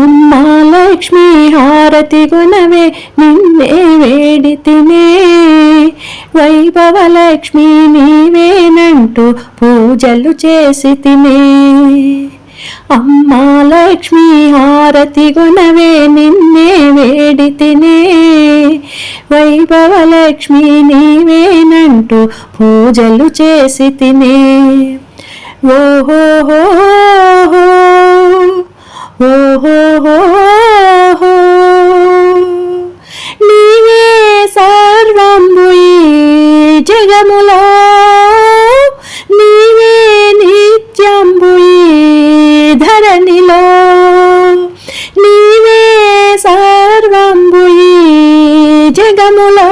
అమ్మా లక్ష్మీ హారతి గుణవే నిన్నే వేడితినే, వైభవ లక్ష్మీ నీవేనంటూ పూజలు చేసి తినే. అమ్మా లక్ష్మీ హారతి గుణవే నిన్నే వేడితినే, వైభవ లక్ష్మీ నీవేనంటూ పూజలు చేసి తినే. ఓహో ఓహో నీవే సర్వంబు ఈ జగములో, నీవే నిత్యంబు ఈ ధరణిలో, నీవే సర్వంబు ఈ జగములో,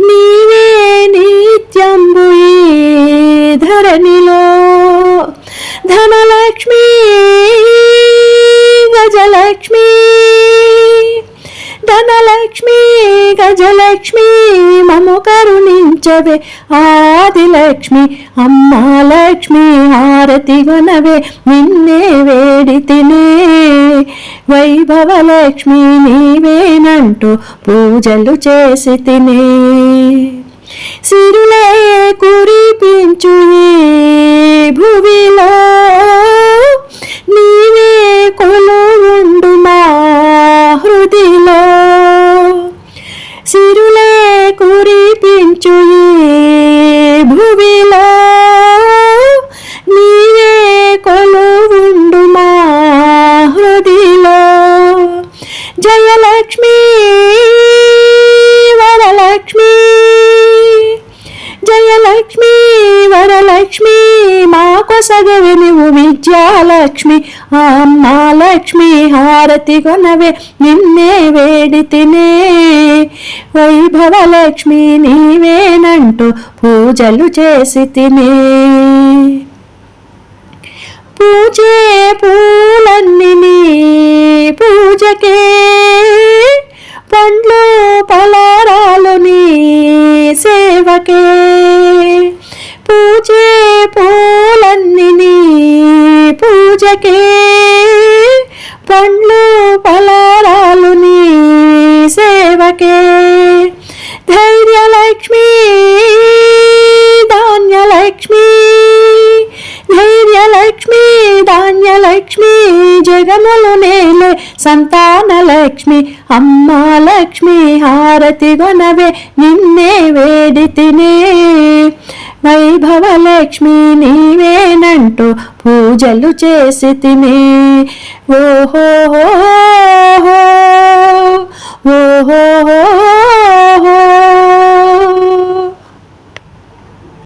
నీవే నిత్యంబు ఈ ధరణిలో. ధనలక్ష్మీ గజలక్ష్మీ, ధనలక్ష్మీ గజలక్ష్మీ మము కరుణించవే ఆదిలక్ష్మి. అమ్మా లక్ష్మీ హారతి గుణవే నిన్నే వేడితినే, వైభవ లక్ష్మీ నీవేనంటూ పూజలు చేసి తినే. సిరులే కురిపించు ఈ భువిలో, నీవే కొలువుండు మా హృదిలో. సిరులే కురిపించు ఈ భువిలో, నీవే కొలువుండు మా హృదిలో. జయలక్ష్మీ వరలక్ష్మీ, జయలక్ష్మీ వరలక్ష్మీ మా కొసగవే నీవు విద్యాలక్ష్మి. అమ్మా లక్ష్మీ హారతి గుణవే నిన్నే వేడితినే, వైభవ లక్ష్మీ నీవేనంటూ పూజలు చేసి తినే. పూజే పూలన్నీ నీ పూజకే, పండ్లు పలారాలు నీ సేవకే. పూజే పూలన్నీ నీ పూజకే, పండ్లు పలారాలు నీ సేవకే. ధైర్యలక్ష్మీ ధాన్యలక్ష్మీ, ధైర్యలక్ష్మీ ధాన్యలక్ష్మీ జగములు నేలే సంతానలక్ష్మి. అమ్మా లక్ష్మీ హారతి గుణవే నిన్నే వేడితినే, వైభవ లక్ష్మీ నీవేనంటూ పూజలు చేసి తినే. ఓహో ఓహో